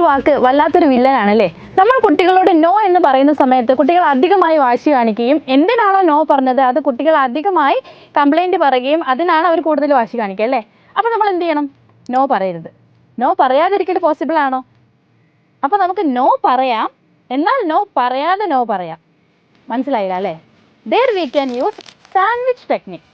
വാക്ക് വല്ലാത്തൊരു വില്ലനാണല്ലേ. നമ്മൾ കുട്ടികളോട് നോ എന്ന് പറയുന്ന സമയത്ത് കുട്ടികൾ അധികമായി വാശി കാണിക്കുകയും എന്തിനാണോ നോ പറഞ്ഞത് അത് കുട്ടികൾ അധികമായി കംപ്ലൈൻറ്റ് പറയുകയും അതിനാണ് അവർ കൂടുതൽ വാശി കാണിക്കുക അല്ലേ. അപ്പോൾ നമ്മൾ എന്ത് ചെയ്യണം? നോ പറയരുത്. നോ പറയാതിരിക്കൽ പോസിബിൾ ആണോ? അപ്പോൾ നമുക്ക് നോ പറയാം, എന്നാൽ നോ പറയാതെ നോ പറയാം. മനസ്സിലായില്ല അല്ലേ? There we can use sandwich technique.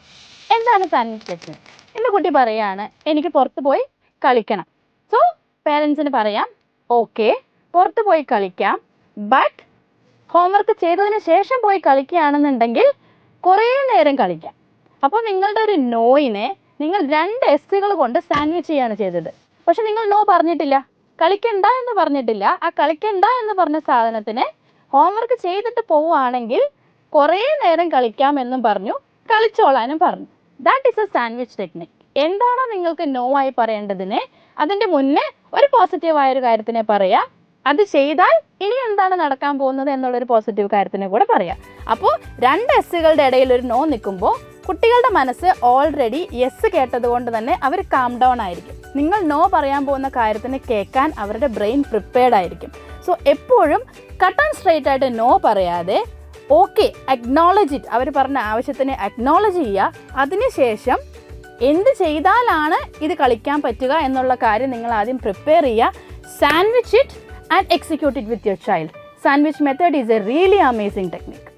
എന്താണ് സാൻഡ്വിച്ച് ടെക്നിക്? ഇന്ന് കുട്ടി പറയുകയാണ് എനിക്ക് പുറത്ത് പോയി കളിക്കണം. സോ പേരൻസിന് പറയാം ഓക്കെ പുറത്ത് പോയി കളിക്കാം, ബട്ട് ഹോംവർക്ക് ചെയ്തതിന് ശേഷം പോയി കളിക്കുകയാണെന്നുണ്ടെങ്കിൽ കുറേ നേരം കളിക്കാം. അപ്പോൾ നിങ്ങളുടെ ഒരു നോയിനെ നിങ്ങൾ 2 എസ്സുകൾ കൊണ്ട് സാൻഡ്വിച്ച് ചെയ്യാണ് ചെയ്തത്. പക്ഷെ നിങ്ങൾ നോ പറഞ്ഞിട്ടില്ല, കളിക്കണ്ട എന്ന് പറഞ്ഞിട്ടില്ല. ആ കളിക്കണ്ട എന്ന് പറഞ്ഞ സാധനത്തിന് ഹോംവർക്ക് ചെയ്തിട്ട് പോവുകയാണെങ്കിൽ കുറേ നേരം കളിക്കാം എന്നും പറഞ്ഞു, കളിച്ചോളാനും പറഞ്ഞു. That is A sandwich technique. എന്താണോ നിങ്ങൾക്ക് നോ ആയി പറയേണ്ടതിന് അതിൻ്റെ മുന്നേ ഒരു പോസിറ്റീവായൊരു കാര്യത്തിനെ പറയാം. അത് ചെയ്താൽ ഇനി എന്താണ് നടക്കാൻ പോകുന്നത് എന്നുള്ളൊരു പോസിറ്റീവ് കാര്യത്തിനെ കൂടെ പറയാം. അപ്പോൾ 2 എസ്സുകളുടെ ഇടയിൽ ഒരു നോ നിൽക്കുമ്പോൾ കുട്ടികളുടെ മനസ്സ് ഓൾറെഡി യെസ് കേട്ടത് കൊണ്ട് തന്നെ അവർ കാം ഡൗൺ ആയിരിക്കും. നിങ്ങൾ നോ പറയാൻ പോകുന്ന കാര്യത്തിന് കേൾക്കാൻ അവരുടെ ബ്രെയിൻ പ്രിപ്പയർഡ് ആയിരിക്കും. സോ എപ്പോഴും കട്ട് ആൻഡ് സ്ട്രൈറ്റ് ആയിട്ട് നോ പറയാതെ ഓക്കെ അക്നോളജ് ഇറ്റ്, അവർ പറഞ്ഞ ആവശ്യത്തിന് അക്നോളജ് ചെയ്യുക. അതിനുശേഷം എന്ത് ചെയ്താലാണ് ഇത് കളിക്കാൻ പറ്റുക എന്നുള്ള കാര്യം നിങ്ങൾ ആദ്യം പ്രിപ്പയർ ചെയ്യുക. Sandwich it and execute it with your child. Sandwich method is A really amazing technique.